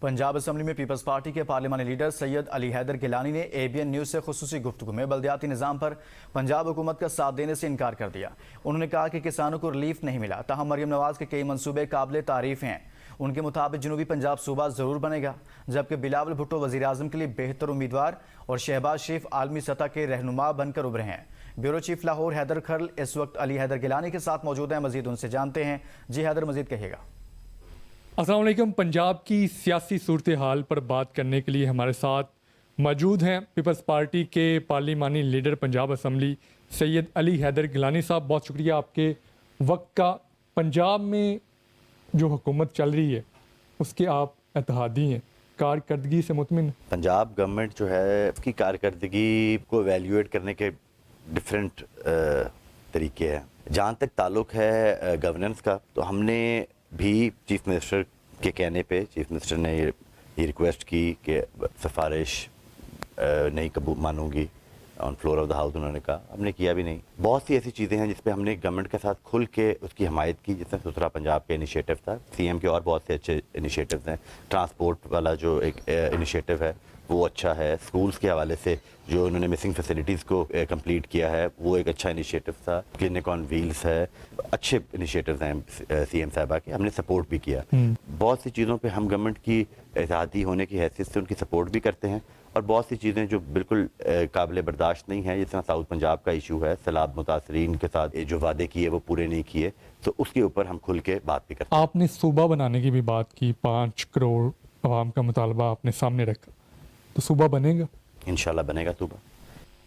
Punjab assembly में peoples party के पार्लिमानी leader Syed Ali Haider Gilani ने ABN न्यूज़ से खुसूसी गुफ्तगू में बल्दियाती निज़ाम पर पंजाब हुकूमत का साथ देने से इनकार कर दिया। उन्होंने कहा कि किसानों को रिलीफ नहीं मिला, ताहम मरियम नवाज के कई मंसूबे काबिल तारीफ हैं। उनके मुताबिक जनूबी पंजाब सूबा ज़रूर बनेगा, जबकि बिलावल भुट्टो वज़ीर आज़म के लिए बेहतर उम्मीदवार और शहबाज शरीफ आलमी सतह के रहनुमा बनकर उभरे हैं। ब्यूरो चीफ लाहौर हैदर खरल इस वक्त अली हैदर गिलानी के साथ मौजूद हैं। मजीद उनसे जानते हैं। जी हैदर, मजीद कहिएगा। अस्सलाम वालेकुम। पंजाब की सियासी सूरत हाल पर बात करने के लिए हमारे साथ मौजूद हैं पीपल्स पार्टी के पार्लिमानी लीडर पंजाब असम्बली सैयद अली हैदर गिलानी साहब। बहुत शुक्रिया आपके वक्त का। पंजाब में जो हुकूमत चल रही है उसके आप इत्तेहादी हैं, कारकर्दगी से मुतमिन? पंजाब गवर्नमेंट जो है उसकी कारकर्दगी को एवेल्यूएट करने के डिफरेंट तरीके हैं। जहाँ तक ताल्लुक़ है गवर्नेंस का, तो हमने भी चीफ मिनिस्टर के कहने पे चीफ मिनिस्टर ने ये रिक्वेस्ट की कि सिफारिश नहीं कबूल मानूंगी on floor of the house. उन्होंने कहा, हमने किया भी नहीं। बहुत सी ऐसी चीज़ें हैं जिस पे हमने गवर्नमेंट के साथ खुल के उसकी हमायत की, जिसमें सुथरा पंजाब का इनिशिएटिव था। सीएम के और बहुत से अच्छे इनिशिएटिव्स हैं। ट्रांसपोर्ट वाला जो एक इनिशिएटिव है वो अच्छा है। स्कूल्स के हवाले से जो उन्होंने मिसिंग फैसिलिटीज़ को कंप्लीट किया है वो एक अच्छा इनिशिएटिव था। क्लिनिक ऑन व्हील्स है, अच्छे इनिशिएटिव्स हैं सीएम साहबा के, हमने सपोर्ट भी किया। बहुत सी चीज़ों पे हम गवर्नमेंट की इत्तेहादी होने की हैसियत से उनकी सपोर्ट भी करते हैं, और बहुत सी चीज़ें जो बिल्कुल काबिल बर्दाश्त नहीं है, जिस तरह साउथ पंजाब का इशू है, सैलाब मुतासरीन के साथ जो वादे किए वो पूरे नहीं किए, तो उसके ऊपर हम खुल के बात भी करते हैं। आपने सूबा बनाने की भी बात की, 5 करोड़ आवाम का मुतालबा आपने सामने रखा, तो सूबा बनेगा? इंशाल्लाह बनेगा सूबा।